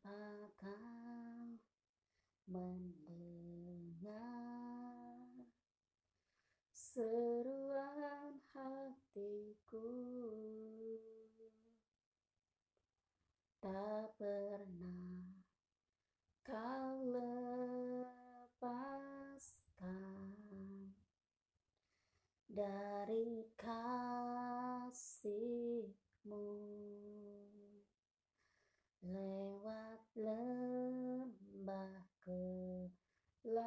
Apakah mendengar seruan hatiku? Tak pernah kau lepaskan dari kasih-Mu. Lewat lembah gelap,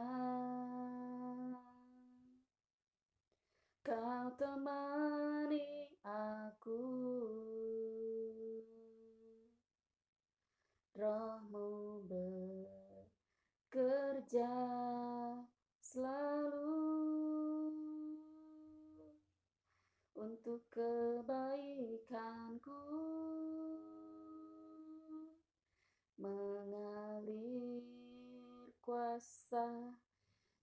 Kau temani aku. Roh-Mu bekerja selalu untuk kebaikanku, mengalir kuasa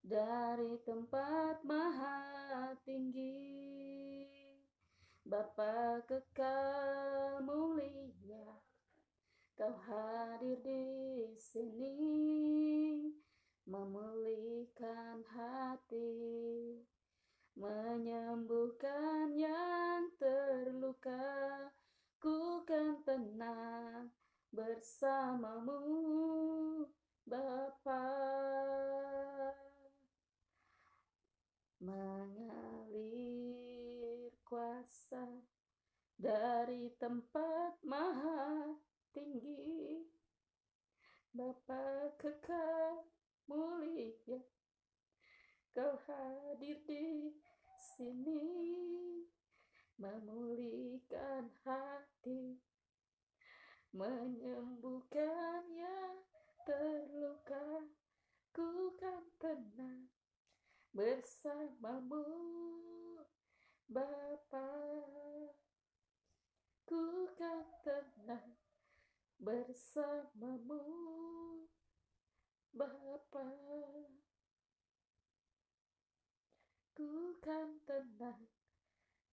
dari tempat maha tinggi. Bapa kekal mulia, Kau hadir di sini, memulihkan hati, menyembuhkan yang terluka. Ku kan tenang bersama-Mu, Bapa. Mengalir kuasa dari tempat maha tinggi. Bapa kekal mulia, Kau hadir di sini, memulihkan hati, menyembuhkan yang terluka. Ku kan tenang bersama-Mu, Bapa. Ku kan tenang bersama-Mu, Bapa. Ku kan tenang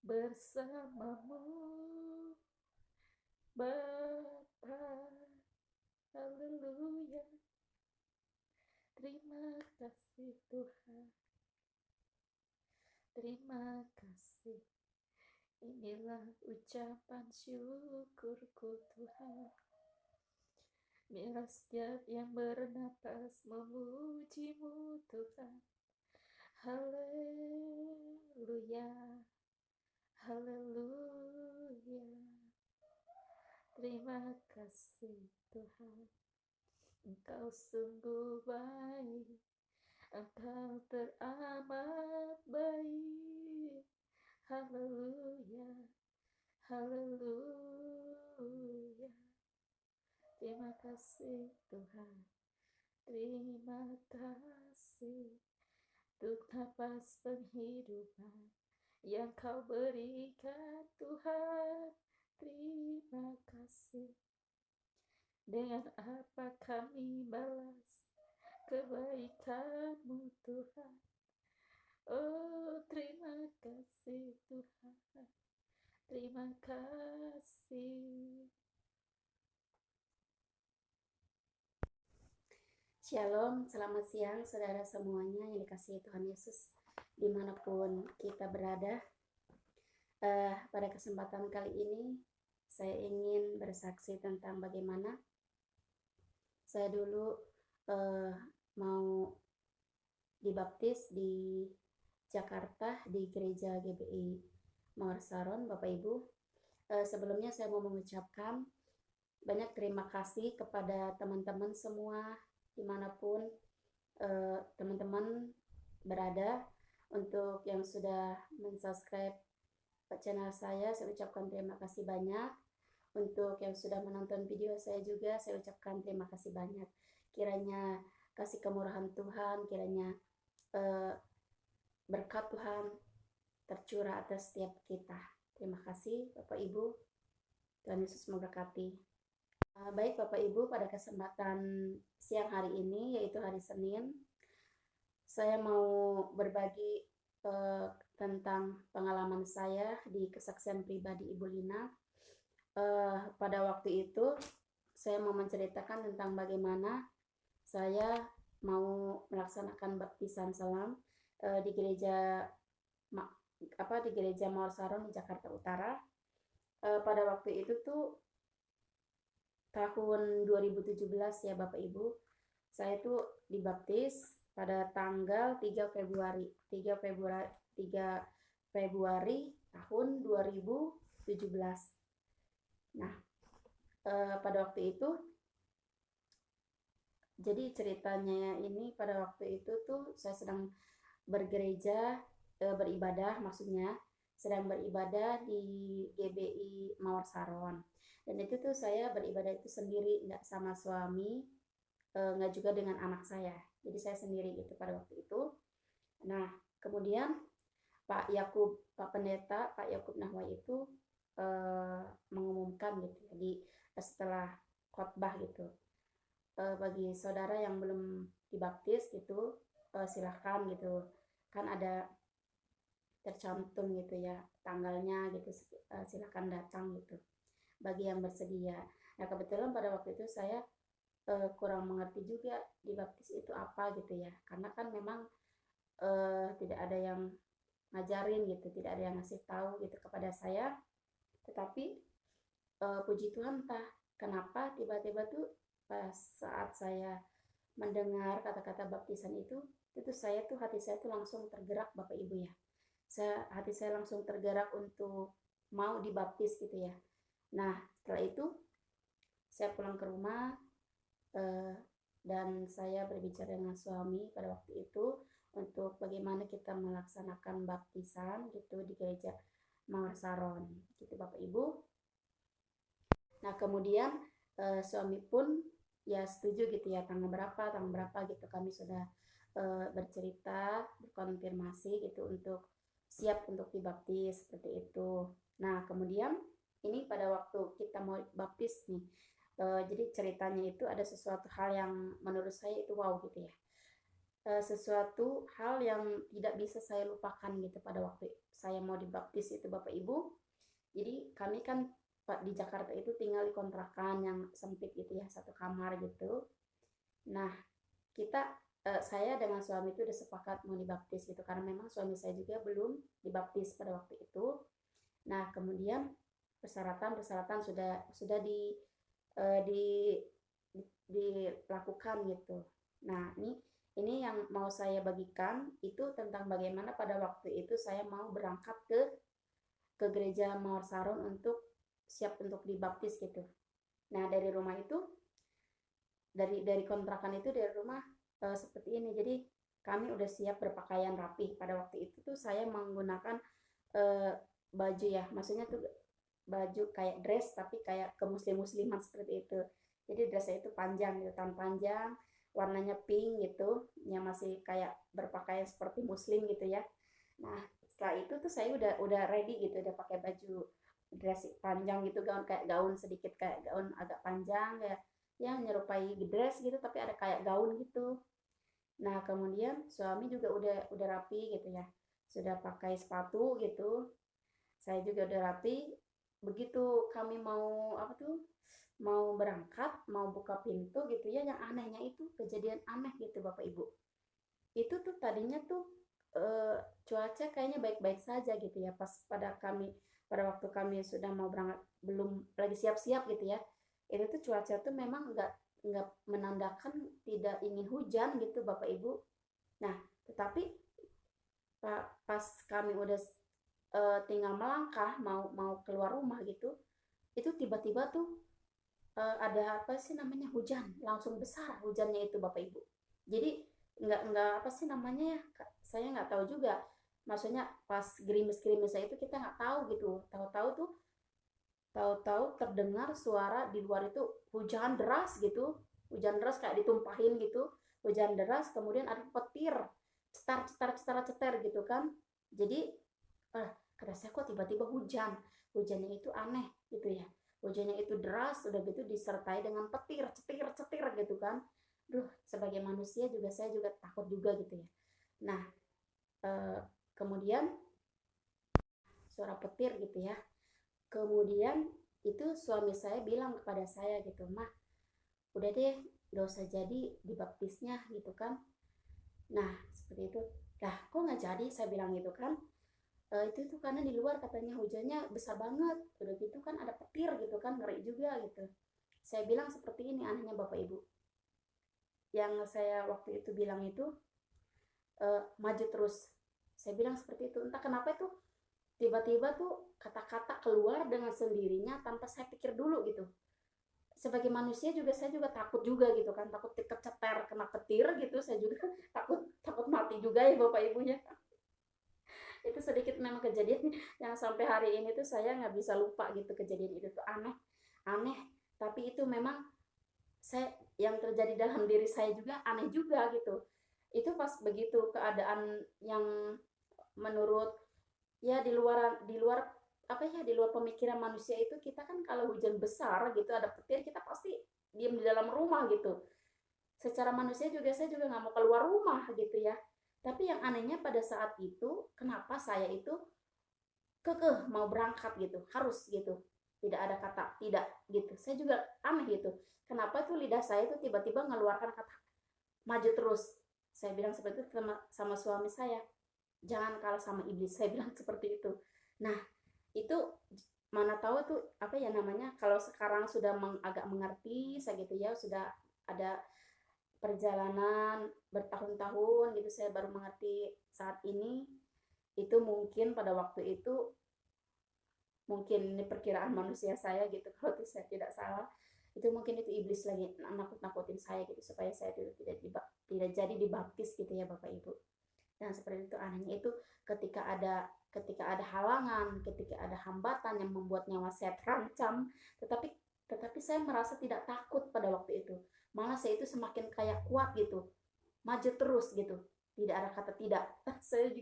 bersama-Mu, Bapa. Haleluya. Terima kasih Tuhan. Terima kasih. Inilah ucapan syukurku Tuhan. Biarlah setiap yang bernapas memuji-Mu Tuhan. Haleluya. Haleluya. Terima kasih Tuhan. Engkau sungguh baik, Engkau teramat baik. Haleluya. Haleluya. Terima kasih Tuhan. Terima kasih untuk nafas penghidupan yang Kau berikan Tuhan. Terima kasih. Dengan apa kami balas kebaikan-Mu Tuhan. Oh, terima kasih Tuhan. Terima kasih. Shalom, selamat siang saudara semuanya yang dikasihi Tuhan Yesus dimanapun kita berada. Pada kesempatan kali ini saya ingin bersaksi tentang bagaimana saya dulu mau dibaptis di Jakarta di gereja GBI Mawar Saron, Bapak Ibu. Sebelumnya saya mau mengucapkan banyak terima kasih kepada teman-teman semua dimanapun teman-teman berada. Untuk yang sudah mensubscribe channel saya ucapkan terima kasih banyak. Untuk yang sudah menonton video saya juga, saya ucapkan terima kasih banyak. Kiranya kasih kemurahan Tuhan, kiranya berkat Tuhan tercurah atas setiap kita. Terima kasih Bapak Ibu. Tuhan Yesus memberkati. Baik Bapak Ibu, pada kesempatan siang hari ini, yaitu hari Senin, saya mau berbagi tentang pengalaman saya di kesaksian pribadi Ibu Lina. Pada waktu itu saya mau menceritakan tentang bagaimana saya mau melaksanakan baptisan selam di gereja di gereja Mawar Saron di Jakarta Utara. Pada waktu itu tuh tahun 2017 ya Bapak Ibu, saya tuh dibaptis pada tanggal 3 Februari tahun 2017. Nah, pada waktu itu, jadi ceritanya ini pada waktu itu tuh saya sedang bergereja, beribadah maksudnya, sedang beribadah di GBI Mawar Saron. Dan itu tuh saya beribadah itu sendiri, nggak sama suami, nggak juga dengan anak saya. Jadi saya sendiri gitu pada waktu itu. Nah, kemudian Pak Pendeta, Pak Yakub Nahwai itu mengumumkan gitu. Jadi setelah khotbah gitu, bagi saudara yang belum dibaptis gitu, silahkan gitu. Kan ada tercantum gitu ya tanggalnya gitu, silahkan datang gitu bagi yang bersedia. Nah kebetulan pada waktu itu saya kurang mengerti juga dibaptis itu apa gitu ya, karena kan memang tidak ada yang ngajarin gitu, tidak ada yang ngasih tahu gitu kepada saya. Tetapi puji Tuhan, entah kenapa tiba-tiba tuh pas saat saya mendengar kata-kata baptisan itu saya tuh hati saya tuh langsung tergerak Bapak Ibu ya. Hati saya langsung tergerak untuk mau dibaptis gitu ya. Nah setelah itu saya pulang ke rumah dan saya berbicara dengan suami pada waktu itu untuk bagaimana kita melaksanakan baptisan gitu di gereja Mawar Saron gitu Bapak Ibu. Nah kemudian suami pun ya setuju gitu ya, tanggal berapa gitu kami sudah bercerita, berkonfirmasi gitu untuk siap untuk dibaptis seperti itu. Nah kemudian ini pada waktu kita mau baptis nih, jadi ceritanya itu ada sesuatu hal yang menurut saya itu wow gitu ya, sesuatu hal yang tidak bisa saya lupakan gitu pada waktu saya mau dibaptis itu Bapak Ibu. Jadi kami kan di Jakarta itu tinggal di kontrakan yang sempit gitu ya, satu kamar gitu. Nah saya dengan suami itu udah sepakat mau dibaptis gitu, karena memang suami saya juga belum dibaptis pada waktu itu. Nah kemudian persyaratan sudah dilakukan gitu. Nah ini yang mau saya bagikan itu tentang bagaimana pada waktu itu saya mau berangkat ke gereja Mawar Saron untuk siap untuk dibaptis gitu. Nah dari rumah itu, dari kontrakan itu, dari rumah seperti ini. Jadi kami udah siap berpakaian rapi. Pada waktu itu tuh saya menggunakan baju ya, maksudnya tuh baju kayak dress tapi kayak ke musliman seperti itu. Jadi dressnya itu panjang gitu, tangan panjang, warnanya pink gitu, yang masih kayak berpakaian seperti muslim gitu ya. Nah setelah itu tuh saya udah ready gitu, udah pakai baju dress panjang gitu, gaun sedikit, kayak gaun agak panjang kayak yang menyerupai dress gitu tapi ada kayak gaun gitu. Nah kemudian suami juga udah rapi gitu ya, sudah pakai sepatu gitu, saya juga udah rapi. Begitu kami mau mau berangkat, mau buka pintu gitu ya, yang anehnya itu kejadian aneh gitu Bapak Ibu. Itu tuh tadinya tuh cuaca kayaknya baik-baik saja gitu ya, pada waktu kami sudah mau berangkat, belum lagi siap-siap gitu ya, itu tuh cuaca tuh memang nggak menandakan tidak ingin hujan gitu Bapak Ibu. Nah tetapi pas kami udah tinggal melangkah mau keluar rumah gitu, itu tiba-tiba tuh ada apa sih namanya, hujan, langsung besar hujannya itu Bapak Ibu. Jadi nggak apa sih namanya ya, saya nggak tahu juga, maksudnya pas gerimis-gerimisnya itu kita nggak tahu gitu, tahu-tahu terdengar suara di luar itu hujan deras gitu, hujan deras kayak ditumpahin gitu, hujan deras, kemudian ada petir cetar gitu kan. Jadi kata saya, kok tiba-tiba hujannya itu aneh gitu ya, hujannya itu deras, udah gitu disertai dengan petir cetir gitu kan. Sebagai manusia juga saya juga takut juga gitu ya. Nah kemudian suara petir gitu ya, kemudian itu suami saya bilang kepada saya gitu, "Mah, udah deh gak usah jadi dibaptisnya gitu kan. Nah seperti itu. Lah kok nggak jadi, saya bilang gitu kan. Itu tuh karena di luar katanya hujannya besar banget, udah gitu kan ada petir gitu kan, ngeri juga gitu. Saya bilang seperti ini, anehnya Bapak Ibu, yang saya waktu itu bilang itu maju terus. Saya bilang seperti itu, entah kenapa itu tiba-tiba tuh kata-kata keluar dengan sendirinya tanpa saya pikir dulu gitu. Sebagai manusia juga saya juga takut juga gitu kan, takut keceter kena petir gitu, saya juga takut takut mati juga ya Bapak Ibunya. Itu sedikit memang kejadian yang sampai hari ini tuh saya nggak bisa lupa gitu, kejadian itu tuh aneh aneh, tapi itu memang saya yang terjadi dalam diri saya juga aneh juga gitu. Itu pas begitu keadaan yang menurut ya di luar apa ya, di luar pemikiran manusia itu, kita kan kalau hujan besar gitu ada petir kita pasti diam di dalam rumah gitu. Secara manusia juga saya juga nggak mau keluar rumah gitu ya. Tapi yang anehnya pada saat itu kenapa saya itu kekeh mau berangkat gitu, harus gitu, tidak ada kata tidak gitu. Saya juga aneh gitu, kenapa tuh lidah saya itu tiba-tiba mengeluarkan kata maju terus. Saya bilang seperti itu sama suami saya, jangan kalah sama iblis, saya bilang seperti itu. Nah itu mana tahu tuh apa ya namanya, kalau sekarang sudah agak mengerti saya gitu ya, sudah ada perjalanan bertahun-tahun gitu, saya baru mengerti saat ini. Itu mungkin pada waktu itu, mungkin ini perkiraan manusia saya gitu, kalau saya tidak salah, itu mungkin itu iblis lagi nakut-nakutin saya gitu supaya saya tidak jadi dibaptis gitu ya Bapak Ibu. Dan seperti itu anehnya itu, ketika ada halangan, ketika ada hambatan yang membuat nyawa saya terancam, tetapi saya merasa tidak takut pada waktu itu. Malah saya itu semakin kayak kuat gitu, maju terus gitu, tidak ada kata tidak. Saya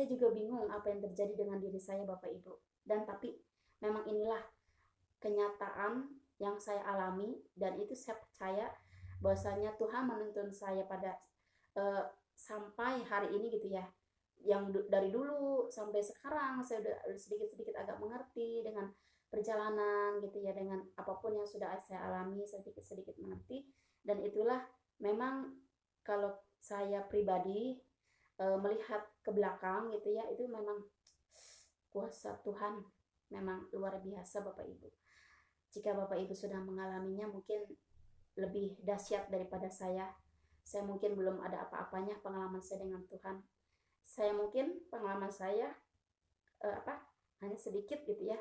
juga bingung apa yang terjadi dengan diri saya Bapak Ibu. Dan tapi memang inilah kenyataan yang saya alami, dan itu saya percaya bahwasanya Tuhan menuntun saya pada sampai hari ini gitu ya. Yang dari dulu sampai sekarang saya udah sedikit-sedikit agak mengerti dengan perjalanan gitu ya, dengan apapun yang sudah saya alami sedikit-sedikit mengerti. Dan itulah memang kalau saya pribadi melihat ke belakang gitu ya, itu memang kuasa Tuhan memang luar biasa Bapak Ibu. Jika Bapak Ibu sudah mengalaminya mungkin lebih dahsyat daripada saya. Saya mungkin belum ada apa-apanya pengalaman saya dengan Tuhan. Saya mungkin pengalaman saya hanya sedikit gitu ya,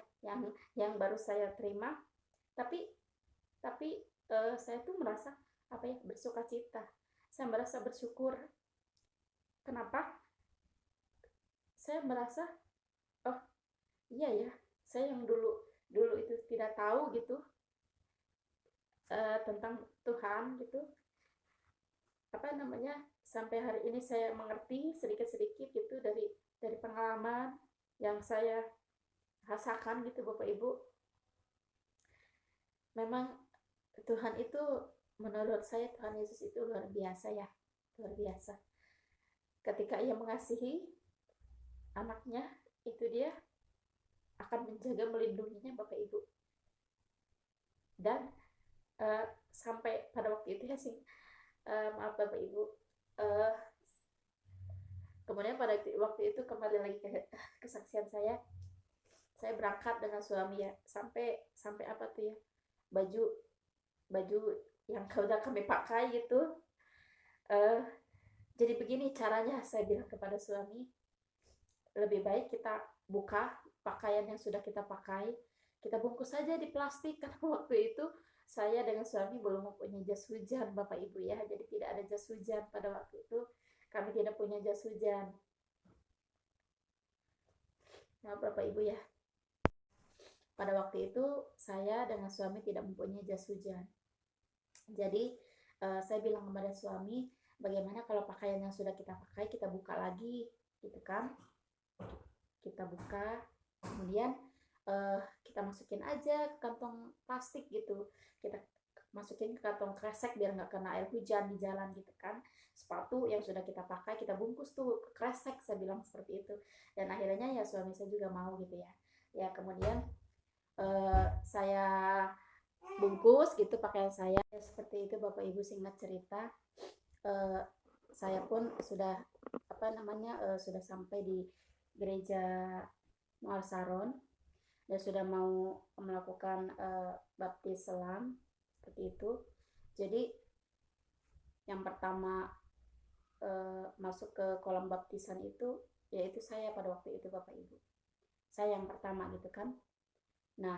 yang baru saya terima. Tapi saya tuh merasa bersuka cita. Saya merasa bersyukur. Kenapa? Saya merasa, oh iya ya, saya yang dulu itu tidak tahu gitu tentang Tuhan gitu, sampai hari ini saya mengerti sedikit-sedikit gitu dari pengalaman yang saya rasakan gitu Bapak Ibu. Memang Tuhan itu, menurut saya Tuhan Yesus itu luar biasa ya, luar biasa. Ketika ia mengasihi anaknya, itu dia akan menjaga melindunginya Bapak Ibu. Dan sampai pada waktu itu ya sih, maaf Bapak Ibu, kemudian pada waktu itu kembali lagi ke kesaksian saya berangkat dengan suami ya, sampai apa tuh ya, baju yang udah kami pakai gitu. Jadi begini caranya, saya bilang kepada suami, lebih baik kita buka pakaian yang sudah kita pakai, kita bungkus saja di plastik, karena waktu itu saya dengan suami belum mempunyai jas hujan Bapak Ibu ya, jadi tidak ada jas hujan pada waktu itu, kami tidak punya jas hujan. Nah Bapak Ibu ya, pada waktu itu saya dengan suami tidak mempunyai jas hujan. Jadi saya bilang kepada suami, bagaimana kalau pakaian yang sudah kita pakai kita buka lagi gitu kan, kita buka, kemudian kita masukin aja ke kantong plastik gitu, kita masukin ke kantong kresek biar nggak kena air hujan di jalan gitu kan. Sepatu yang sudah kita pakai kita bungkus tuh ke kresek, saya bilang seperti itu. Dan akhirnya ya suami saya juga mau gitu ya. Ya kemudian saya bungkus gitu pakaian saya. Ya, seperti itu Bapak Ibu, singkat cerita saya pun sudah sudah sampai di gereja Mual Saron dan sudah mau melakukan baptis selam seperti itu. Jadi yang pertama masuk ke kolam baptisan itu yaitu saya pada waktu itu Bapak Ibu. Saya yang pertama gitu kan. Nah,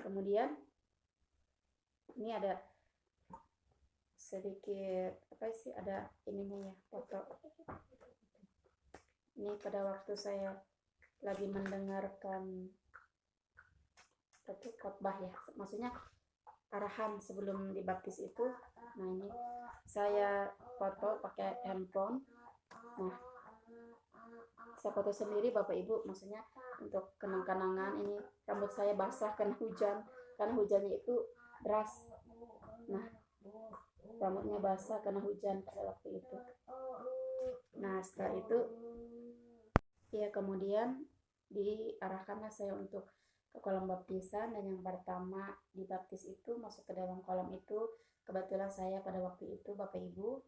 kemudian ini ada sedikit ada ininya ya, foto. Ini pada waktu saya lagi mendengarkan khotbah ya, maksudnya arahan sebelum dibaptis itu. Nah, ini saya foto pakai handphone. Nah, saya foto sendiri Bapak Ibu, maksudnya untuk kenang-kenangan. Ini rambut saya basah karena hujan, karena hujannya itu deras. Nah, rambutnya basah karena hujan pada waktu itu. Nah, setelah itu ya kemudian diarahkanlah saya untuk ke kolam baptisan, dan yang pertama dibaptis itu masuk ke dalam kolam itu. Kebetulan saya pada waktu itu Bapak Ibu,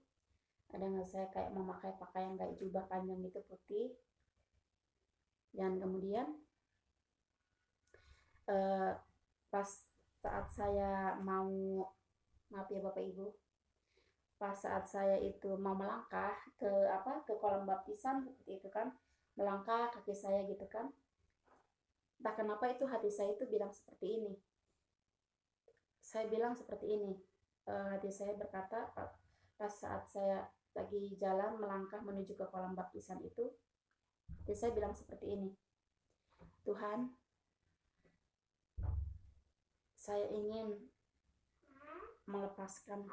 ada nggak, saya kayak memakai pakaian kayak jubah panjang itu putih. Dan kemudian pas saat saya mau, maaf ya Bapak Ibu, pas saat saya itu mau melangkah ke kolam baptisan seperti itu kan, melangkah kaki saya gitu kan, entah kenapa itu hati saya itu bilang seperti ini. Saya bilang seperti ini, hati saya berkata pas saat saya lagi jalan melangkah menuju ke kolam baptisan itu, hati saya bilang seperti ini, Tuhan, saya ingin melepaskan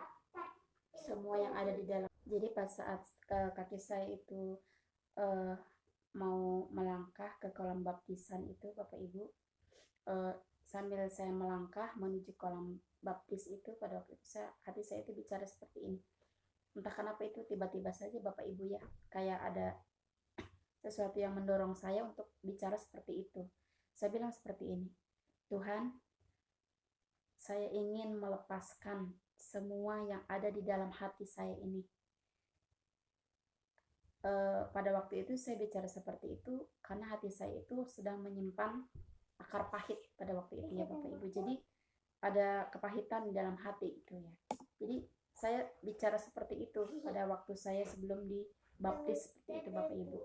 semua yang ada di dalam. Jadi pas saat kaki saya itu mau melangkah ke kolam baptisan itu Bapak Ibu, sambil saya melangkah menuju kolam baptis itu, pada waktu itu hati saya itu bicara seperti ini. Entah kenapa itu tiba-tiba saja Bapak Ibu ya, kayak ada sesuatu yang mendorong saya untuk bicara seperti itu. Saya bilang seperti ini, Tuhan, saya ingin melepaskan semua yang ada di dalam hati saya ini. Pada waktu itu saya bicara seperti itu karena hati saya itu sedang menyimpan akar pahit pada waktu itu ya Bapak Ibu. Jadi ada kepahitan di dalam hati itu ya. Jadi saya bicara seperti itu pada waktu saya sebelum dibaptis seperti itu Bapak Ibu.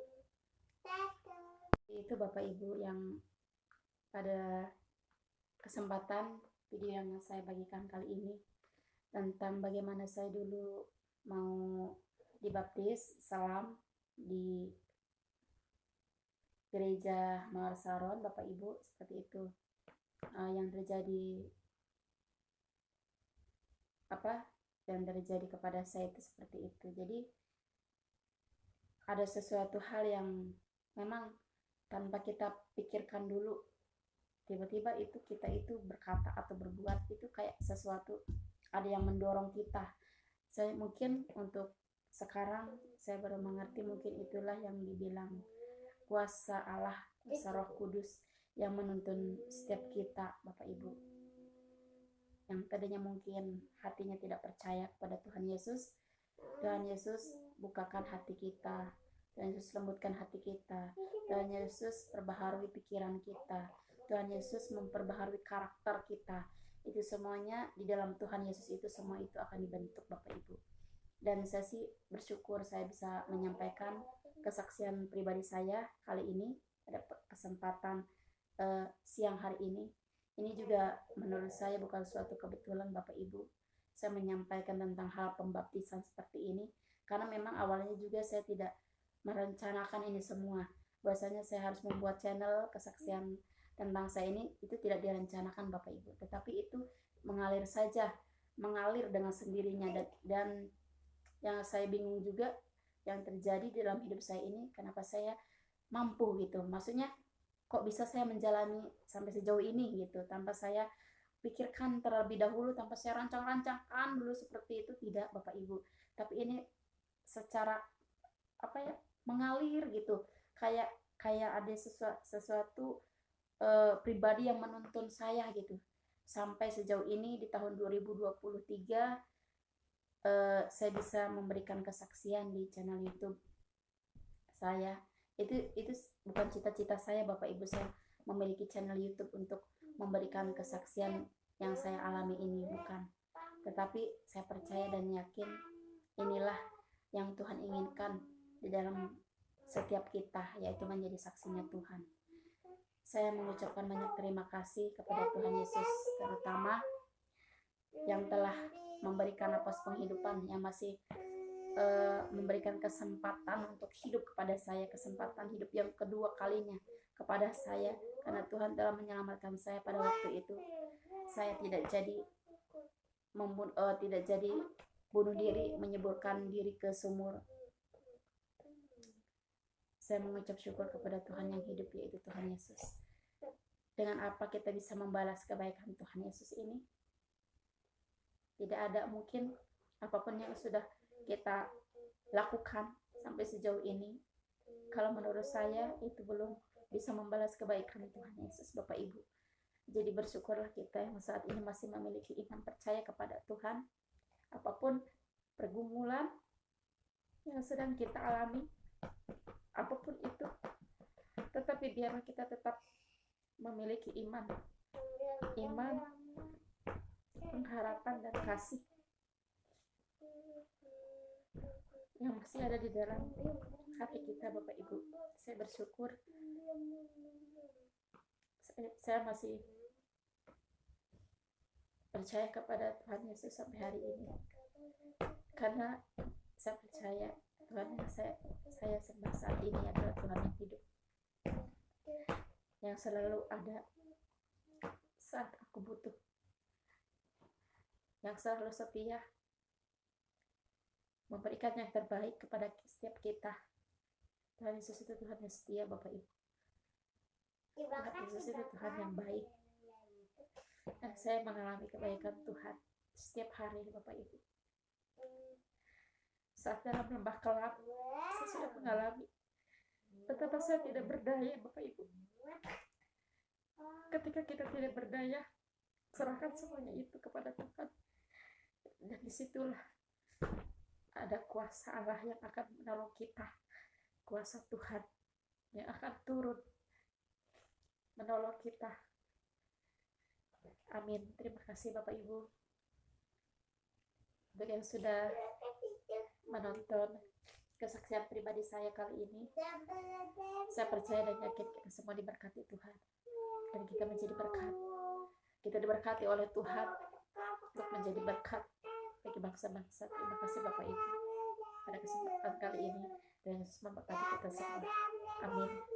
Itu Bapak Ibu yang pada kesempatan video yang saya bagikan kali ini tentang bagaimana saya dulu mau dibaptis selam di gereja Mual Saron Bapak Ibu, seperti itu. Yang terjadi kepada saya itu seperti itu. Jadi ada sesuatu hal yang memang tanpa kita pikirkan dulu, tiba-tiba itu kita itu berkata atau berbuat itu kayak sesuatu ada yang mendorong kita. Saya mungkin untuk sekarang saya baru mengerti, mungkin itulah yang dibilang kuasa Allah, kuasa Roh Kudus yang menuntun setiap kita Bapak Ibu. Yang tadinya mungkin hatinya tidak percaya kepada Tuhan Yesus, Tuhan Yesus bukakan hati kita, Tuhan Yesus lembutkan hati kita, Tuhan Yesus perbaharui pikiran kita, Tuhan Yesus memperbaharui karakter kita. Itu semuanya di dalam Tuhan Yesus, itu semua itu akan dibentuk Bapak Ibu. Dan saya sih bersyukur saya bisa menyampaikan kesaksian pribadi saya kali ini pada kesempatan siang hari ini. Ini juga menurut saya bukan suatu kebetulan Bapak Ibu, saya menyampaikan tentang hal pembaptisan seperti ini, karena memang awalnya juga saya tidak merencanakan ini semua. Bahwasanya saya harus membuat channel kesaksian tentang saya ini, itu tidak direncanakan Bapak Ibu, tetapi itu mengalir saja, mengalir dengan sendirinya. Dan yang saya bingung juga yang terjadi dalam hidup saya ini, kenapa saya mampu gitu, maksudnya kok bisa saya menjalani sampai sejauh ini gitu, tanpa saya pikirkan terlebih dahulu, tanpa saya rancang-rancangkan dulu seperti itu, tidak Bapak Ibu, tapi ini secara mengalir gitu, kayak ada sesuatu pribadi yang menuntun saya gitu. sampai sejauh ini di tahun 2023 saya bisa memberikan kesaksian di channel YouTube saya. Itu bukan cita-cita saya, Bapak Ibu, saya memiliki channel YouTube untuk memberikan kesaksian yang saya alami ini, bukan. Tetapi saya percaya dan yakin inilah yang Tuhan inginkan di dalam setiap kita, yaitu menjadi saksinya Tuhan. Saya mengucapkan banyak terima kasih kepada Tuhan Yesus, terutama yang telah memberikan nafas penghidupan, yang masih memberikan kesempatan untuk hidup kepada saya, kesempatan hidup yang kedua kalinya kepada saya, karena Tuhan telah menyelamatkan saya pada waktu itu. Saya tidak jadi bunuh diri, menyeburkan diri ke sumur. Saya mengucap syukur kepada Tuhan yang hidup, yaitu Tuhan Yesus. Dengan apa kita bisa membalas kebaikan Tuhan Yesus ini? Tidak ada, mungkin apapun yang sudah kita lakukan sampai sejauh ini, kalau menurut saya itu belum bisa membalas kebaikan Tuhan Yesus, Bapak Ibu. Jadi bersyukurlah kita yang saat ini masih memiliki iman percaya kepada Tuhan. Apapun pergumulan yang sedang kita alami, apapun itu, tetapi biarlah kita tetap memiliki iman, pengharapan dan kasih yang masih ada di dalam hati kita, Bapak Ibu. Saya bersyukur saya masih percaya kepada Tuhan Yesus sampai hari ini, karena saya percaya Tuhan yang saya sembah saat ini adalah Tuhan yang hidup, yang selalu ada saat aku butuh, yang selalu setia memberikan yang terbaik kepada setiap kita. Tuhan Yesus itu Tuhan yang setia, Bapak Ibu. Tuhan Yesus itu Tuhan yang baik. Dan saya mengalami kebaikan Tuhan setiap hari, Bapak Ibu. Saat dalam lembah kelam, saya sudah mengalami betapa saya tidak berdaya, Bapak Ibu. Ketika kita tidak berdaya, serahkan semuanya itu kepada Tuhan. Dan disitulah ada kuasa Allah yang akan menolong kita, kuasa Tuhan yang akan turun menolong kita. Amin. Terima kasih Bapak Ibu untuk yang sudah menonton kesaksian pribadi saya kali ini. Saya percaya dan yakin kita semua diberkati Tuhan, dan kita menjadi berkat. Kita diberkati oleh Tuhan untuk menjadi berkat bagi bangsa-bangsa. Terima kasih Bapak Ibu pada kesempatan kali ini, dan Yesus memberkati kita semua. Amin.